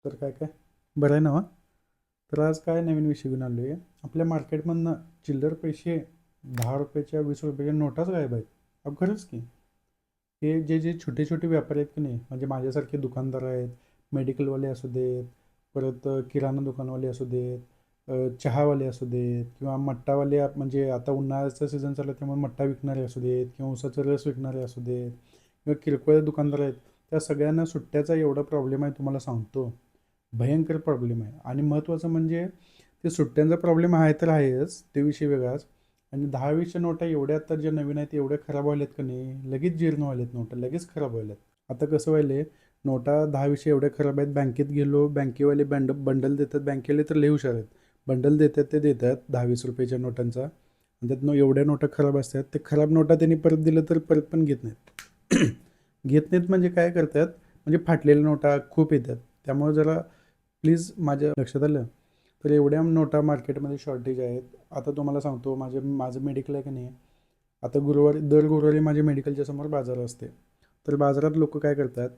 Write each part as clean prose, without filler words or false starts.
तर काय बरं आहे ना हो? तर आज काय नवीन विषय घेऊन आलो आहे. आपल्या मार्केटमधनं चिल्लर पैसे 10 रुपयाच्या 20 रुपयाच्या नोटाच गायब आहेत. अहो खरंच की. हे जे जे छोटे छोटे व्यापारी आहेत की नाही, म्हणजे माझ्यासारखे दुकानदार आहेत, मेडिकलवाले असू देत, परत किराणा दुकानवाले असू देत, चहावाले असू देत, किंवा मट्टावाले म्हणजे आता उन्हाळ्याचा सीझन चालू आहे त्यामुळे मट्टा विकणारे असू देत, किंवा उसाचा रस विकणारे असू देत, किंवा किरकोळ दुकानदार आहेत. त्या सगळ्यांना सुट्ट्याचा एवढा प्रॉब्लेम आहे तुम्हाला सांगतो. भयंकर प्रॉब्लेम आहे. आणि महत्त्वाचं म्हणजे ते सुट्ट्यांचा प्रॉब्लेम आहे तर आहेच, ते विषय वेगळाच. आणि 10-20च्या नोटा एवढ्या आता ज्या नवीन आहेत एवढ्या खराब व्हायल्यात का नाही, लगेच जीर्ण व्हायल्यात नोटा, लगेच खराब व्हायल्यात. आता कसं व्हायले, नोटा 10-20 एवढ्या खराब आहेत, बँकेत गेलो, बँकेवाले बंडल देतात, बँकेवाले तर लई हुशार आहेत. बंडल देतात ते देतात 10-20 रुपयाच्या नोटांचा, आणि त्यातनं एवढ्या नोटा खराब असतात. ते खराब नोटा त्यांनी परत दिलं तर परत पण घेत नाहीत. घेत नाहीत म्हणजे काय करतात, म्हणजे फाटलेल्या नोटा खूप येतात. त्यामुळे जरा प्लीज माझ्या लक्षात आलं. तर एवढ्या नोटा मार्केटमध्ये शॉर्टेज आहेत. आता तुम्हाला सांगतो, माझं मेडिकल आहे की नाही, आता दर गुरुवारी माझे मेडिकलच्या समोर बाजार असते. तर बाजारात लोक काय करतात,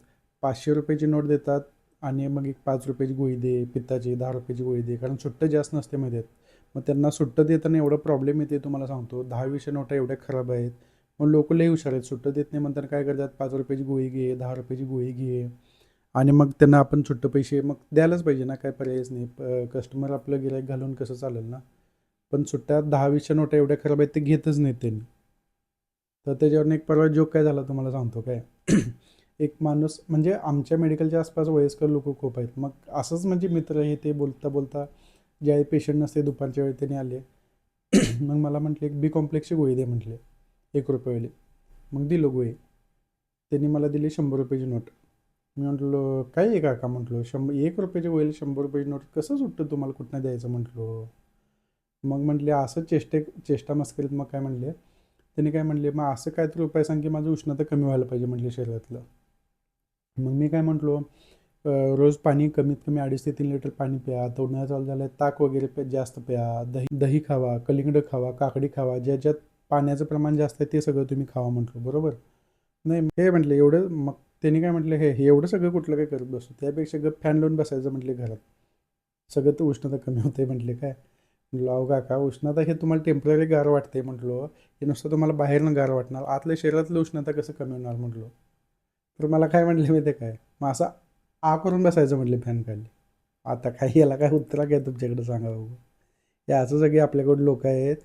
500 रुपयाची नोट देतात आणि मग एक 5 रुपयाची गोळी दे पित्ताची, 10 रुपयाची गोळी दे, कारण सुट्टं जास्त नसते मध्ये. मग त्यांना सुट्टं देताना एवढा प्रॉब्लेम येते तुम्हाला सांगतो. 10-20 नोटा एवढ्या खराब आहेत. मग लोक लई हुशार आहेत, सुट्टं देत नाही म्हणताना काय करतात, 5 रुपयाची गोळी घे, 10 रुपयाची गोळी घे, आणि मग त्यांना आपण सुट्टं पैसे मग द्यायलाच पाहिजे ना, काय पर्यायच नाही. कस्टमर आपलं गिऱ्हाईक घालून कसं चालेल ना. पण सुट्ट्या 10-20च्या नोटा एवढ्या खराब आहेत ते घेतच नाहीत त्यांनी. तर त्याच्यावरून एक परवा जोक काय झाला तुम्हाला सांगतो काय. एक माणूस, म्हणजे आमच्या मेडिकलच्या आसपास वयस्कर लोक खूप आहेत, मग असंच म्हणजे मित्र हे ते बोलता बोलता ज्यावेळी पेशंट नसते दुपारच्या वेळी त्यांनी आले. मग मला म्हटले एक बी कॉम्प्लेक्सची गोळी दे म्हटले, 1 रुपयावाली. मग दिलो गोळी. त्यांनी मला दिली 100 रुपयाची नोट. मी म्हटलो काय आहे काका, म्हटलो 1 रुपयाच्या गोळीला 100 रुपयाची नोट कसं सुटतं तुम्हाला, कुठनं द्यायचं म्हटलो. मग म्हटले असं चेष्टा मस्करीत मग काय म्हणले, त्यांनी काय म्हणले, मग असं काय तर उपाय सांग की माझं उष्णता कमी व्हायला पाहिजे म्हटले शरीरातलं. मग मी काय म्हटलो, रोज पाणी कमीत कमी 2.5 ते 3 लिटर पाणी प्या. आता उन्हाळा चालू झाला आहे, ताक वगैरे जास्त प्या, दही दही खावा, कलिंगड खावा, काकडी खावा, ज्याच्यात पाण्याचं प्रमाण जास्त आहे ते सगळं तुम्ही खावा म्हटलो. बरोबर. नाही हे म्हटलं एवढं, मग त्यांनी काय म्हटलं, हे हे एवढं सगळं कुठलं काय करत बसतो, त्यापेक्षा गप फॅन लावून बसायचं म्हटले घरात, सगळं तर उष्णता कमी होते म्हटले. काय म्हटलं, अहो काका उष्णता हे तुम्हाला टेम्पररी गार वाटते म्हटलो, हे नुसतं तुम्हाला बाहेरनं गार वाटणार, आतल्या शरीरातलं उष्णता कसं कमी होणार म्हटलो. तर मला काय म्हटले माहिती आहे काय, मग असं करून बसायचं म्हटले फॅन खाली. आता काही याला काय उत्तर काय तुमच्याकडे सांगा बघू. हे असं सगळे आपल्याकडे लोक आहेत,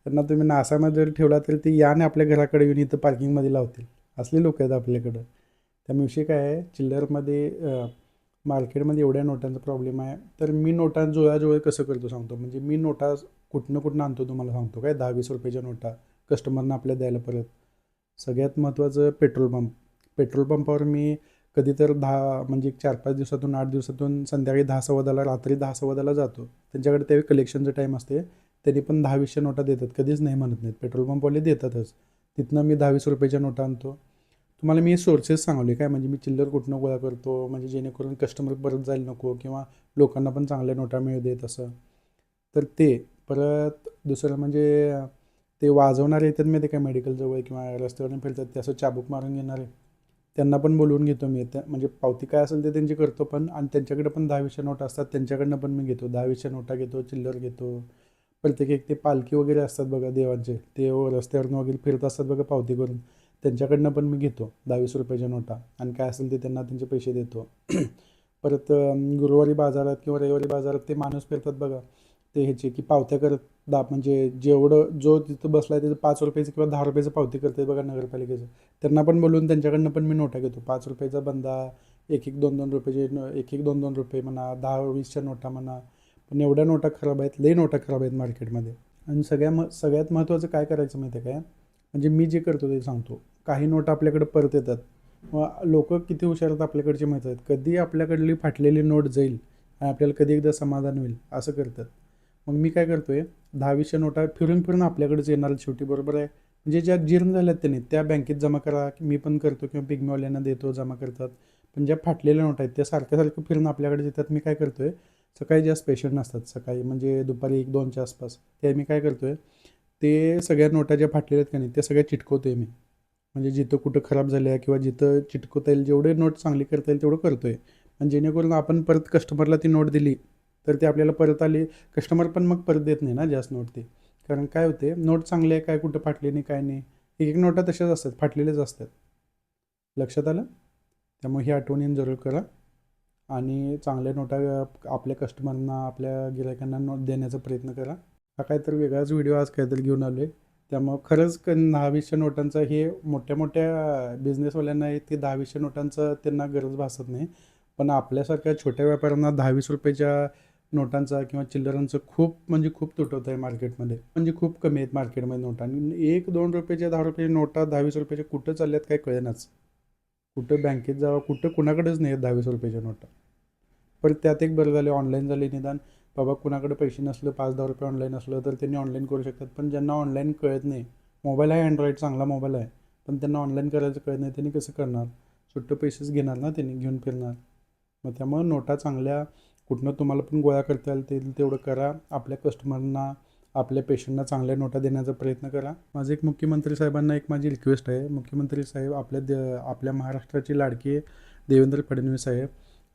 त्यांना तुम्ही नासामध्ये जर ठेवला तरी ते याने आपल्या घराकडे येऊन इथं पार्किंगमध्ये लावतील. असले लोक आहेत आपल्याकडं. त्यामुळे विषय काय आहे, चिल्लरमध्ये मार्केटमध्ये एवढ्या नोटांचा प्रॉब्लेम आहे. तर मी नोटा जुळाजुळं कसं करतो सांगतो. म्हणजे मी नोटा कुठनं आणतो तुम्हाला सांगतो काय. 10-20 रुपयाच्या नोटा कस्टमरना आपल्या द्यायला परत. सगळ्यात महत्त्वाचं पेट्रोल पंप. पेट्रोल पंपावर मी कधी तर 10 म्हणजे 4-5 दिवसातून 8 दिवसातून संध्याकाळी 10-10:15 रात्री 10-10:15 जातो. त्यांच्याकडे त्यावेळी कलेक्शनचा टाईम असते. त्यांनी पण 10-20च्या नोटा देतात, कधीच नाही म्हणत नाहीत. पेट्रोल पंपवाले देतातच. तिथनं मी 10-20 रुपयाच्या नोटा आणतो. तुम्हाला मी सोर्सेस सांगले काय, म्हणजे मी चिल्लर कुठनं गोळा करतो, म्हणजे जेणेकरून कस्टमर परत जायला नको, किंवा लोकांना पण चांगल्या नोटा मिळू देत असं. तर ते परत दुसरं म्हणजे ते वाजवणारे येतात मी, ते काय मेडिकलजवळ किंवा रस्त्यावरून फिरतात ते असं चाबूक मारून घेणारे, त्यांना पण बोलवून घेतो मी. त्या म्हणजे पावती काय असेल ते त्यांची करतो पण, आणि त्यांच्याकडे पण 10-20च्या नोटा असतात त्यांच्याकडनं पण मी घेतो. 10-20च्या नोटा घेतो, चिल्लर घेतो. प्रत्येक एक ते पालखी वगैरे असतात बघा देवांचे, ते रस्त्यावरून वगैरे फिरत असतात बघा पावती करून, त्यांच्याकडनं पण मी घेतो 10-20 रुपयाच्या नोटा, आणि काय असेल ते त्यांना त्यांचे पैसे देतो. परत गुरुवारी बाजारात किंवा रविवारी बाजारात ते माणूस फिरतात बघा, ते ह्याचे की पावत्या करत म्हणजे जेवढं जो तिथं बसला आहे त्याचं 5 रुपयाचं किंवा 10 रुपयाचं पावती करते बघा नगरपालिकेचं, त्यांना पण बोलवून त्यांच्याकडनं पण मी नोटा घेतो. 5 रुपयाचा बंदा, 1-1, 2-2 रुपयाचे, 1-1, 2-2 रुपये म्हणा, 10-20च्या नोटा म्हणा. पण एवढ्या नोटा खराब आहेत, लई नोटा खराब आहेत मार्केटमध्ये. आणि सगळ्यात महत्त्वाचं काय करायचं माहिती आहे काय, म्हणजे मी जे करतो ते सांगतो. काही नोटा आपल्याकडे परत येतात. मग लोक किती हुशार आहेत आपल्याकडचे माहीत आहेत, कधी आपल्याकडली फाटलेली नोट जाईल आणि आपल्याला कधी एकदा समाधान होईल असं करतात. मग मी काय करतो आहे, 10-20च्या नोटा फिरून फिरून आपल्याकडेच येणार शेवटी, बरोबर आहे. म्हणजे ज्या जीर्ण झाल्यात त्यांनी त्या बँकेत जमा करा, मी पण करतो, किंवा पिग्मीवाल्यांना देतो, जमा करतात. पण ज्या फाटलेल्या नोटा आहेत त्या सारख्या सारखं फिरून आपल्याकडे येतात. मी काय करतो आहे, सकाळी जास्त पेशंट नसतात, सकाळी म्हणजे दुपारी 1-2च्या आसपास, ते मी काय करतो आहे, ते सगळ्या नोटा ज्या फाटलेल्या आहेत का नाही त्या सगळ्या चिटकवतो आहे मी. म्हणजे जिथं कुठं खराब झाल्या किंवा जिथं चिटकवता येईल, जेवढे नोट चांगली करता येईल तेवढं करतो आहे. आणि जेणेकरून आपण परत कस्टमरला ती नोट दिली तर ती आपल्याला परत आली, कस्टमर पण मग परत देत नाही ना जास्त नोट ती. कारण काय होते, नोट चांगली आहे काय कुठं फाटली नाही काय नाही, एक एक नोटा तशाच असतात, फाटलेलेच असतात. लक्षात आलं? त्यामुळे ही आठवणीने जरूर करा आणि चांगल्या नोटा आपल्या कस्टमरना, आपल्या गिरायकांना नोट देण्याचा प्रयत्न करा. हा काहीतरी वेगळाच व्हिडिओ आज काहीतरी घेऊन आलो आहे. त्यामुळं खरंच 10-20 नोटांचा हे मोठ्या मोठ्या बिझनेसवाल्यांना आहे ते 10-20 नोटांचं त्यांना गरज भासत नाही. पण आपल्यासारख्या छोट्या व्यापाऱ्यांना 10-20 रुपयाच्या नोटांचा किंवा चिल्लरांचं खूप म्हणजे खूप तुटवत आहे मार्केटमध्ये. म्हणजे खूप कमी आहेत मार्केटमध्ये नोटा. आणि 1-2 रुपयाच्या 10 रुपयाच्या नोटा 10-20 रुपयाच्या कुठं चालल्यात काय कळेनाच. कुठं बँकेत जावं, कुठं कुणाकडेच नाही आहेत 10-20 रुपयाच्या नोटा. पण त्यात एक बरं झाले, ऑनलाईन झाले. निदान बाबा कुणाकडे पैसे नसलं, 5-10 रुपये ऑनलाईन असलं तर त्यांनी ऑनलाईन करू शकतात. पण ज्यांना ऑनलाईन कळत नाही, मोबाईल आहे अँड्रॉईड चांगला मोबाईल आहे, पण त्यांना ऑनलाईन करायचं कळत नाही, त्यांनी कसं करणार? सुट्टे पैसेच घेणार ना, त्यांनी घेऊन फिरणार. मग त्यामुळं नोटा चांगल्या कुठनं तुम्हाला पण गोळा करता येईल तेवढं करा. आपल्या कस्टमरना, आपल्या पेशंटना चांगल्या नोटा देण्याचा प्रयत्न करा. माझं एक मुख्यमंत्री साहेबांना एक माझी रिक्वेस्ट आहे. मुख्यमंत्री साहेब, आपल्या महाराष्ट्राचे लाडके देवेंद्र फडणवीस साहेब,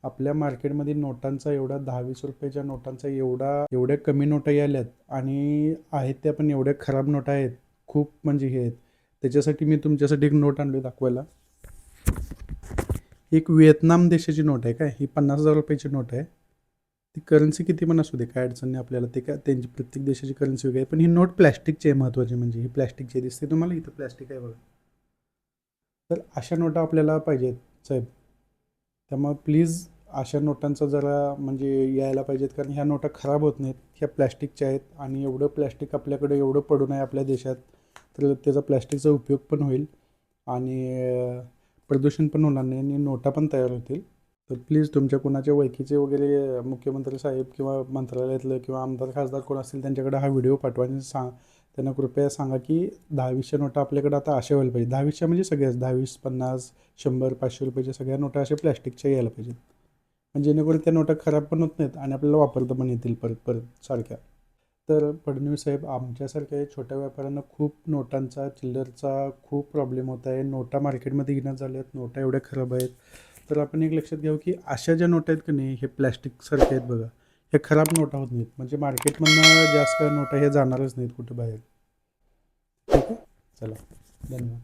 आपल्या मार्केटमध्ये नोटांचा एवढा 10-20 रुपयाच्या नोटांचा एवढ्या कमी नोटा यायल्यात आणि आहेत त्या पण एवढ्या खराब नोटा आहेत, खूप म्हणजे हे आहेत. त्याच्यासाठी मी तुमच्यासाठी एक नोट आणली दाखवायला. एक व्हिएतनाम देशाची नोट आहे काय, ही 50,000 रुपयाची नोट आहे. ती करन्सी किती पण असू दे, काय अडचण नाही आपल्याला, ते काय त्यांची प्रत्येक देशाची करन्सी वेगळी आहे. पण ही नोट प्लॅस्टिकची आहे. महत्त्वाची म्हणजे ही प्लॅस्टिकची दिसते तुम्हाला, इथं प्लॅस्टिक आहे बघा. तर अशा नोटा आपल्याला पाहिजेत साहेब. त्यामुळे प्लीज अशा नोटांचा जरा म्हणजे यायला पाहिजेत, कारण ह्या नोटा खराब होत नाहीत. ह्या प्लॅस्टिकच्या आहेत आणि एवढं प्लॅस्टिक आपल्याकडे एवढं पडून आहे आपल्या देशात, तर त्याचा प्लॅस्टिकचा उपयोग पण होईल आणि प्रदूषण पण होणार नाही आणि नोटा पण तयार होतील. तर प्लीज तुमच्या कोणाच्या ओळखीचे वगैरे मुख्यमंत्री साहेब किंवा मंत्रालयातलं किंवा आमदार खासदार कोण असतील त्यांच्याकडे हा व्हिडिओ पाठवा आणि त्यांना कृपया सांगा की 10-20 नोटा आपल्याकडे आता अशा व्हायला पाहिजे. 10-20 म्हणजे सगळ्याच 10-20, 50, 100, 500 रुपयाच्या सगळ्या नोटा अशा प्लॅस्टिकच्या यायला पाहिजेत. म्हणजे जेणेकरून त्या नोटा खराब पण होत नाहीत आणि आपल्याला वापरता पण येतील परत परत सारख्या. तर फडणवीस साहेब, आमच्यासारख्या छोट्या व्यापाऱ्यांना खूप नोटांचा, चिल्लरचा खूप प्रॉब्लेम होत आहे. नोटा मार्केटमध्ये घेण्यात झाल्या आहेत, नोटा एवढ्या खराब आहेत. तर आपण एक लक्षात घ्यावं की अशा ज्या नोटा आहेत की नाही, हे प्लॅस्टिकसारख्या आहेत बघा, हे खराब नोटा होत नाहीत. म्हणजे मार्केटमधनं जास्त नोटा हे जाणारच नाहीत कुठे बाहेर. ठीक आहे, चला, धन्यवाद.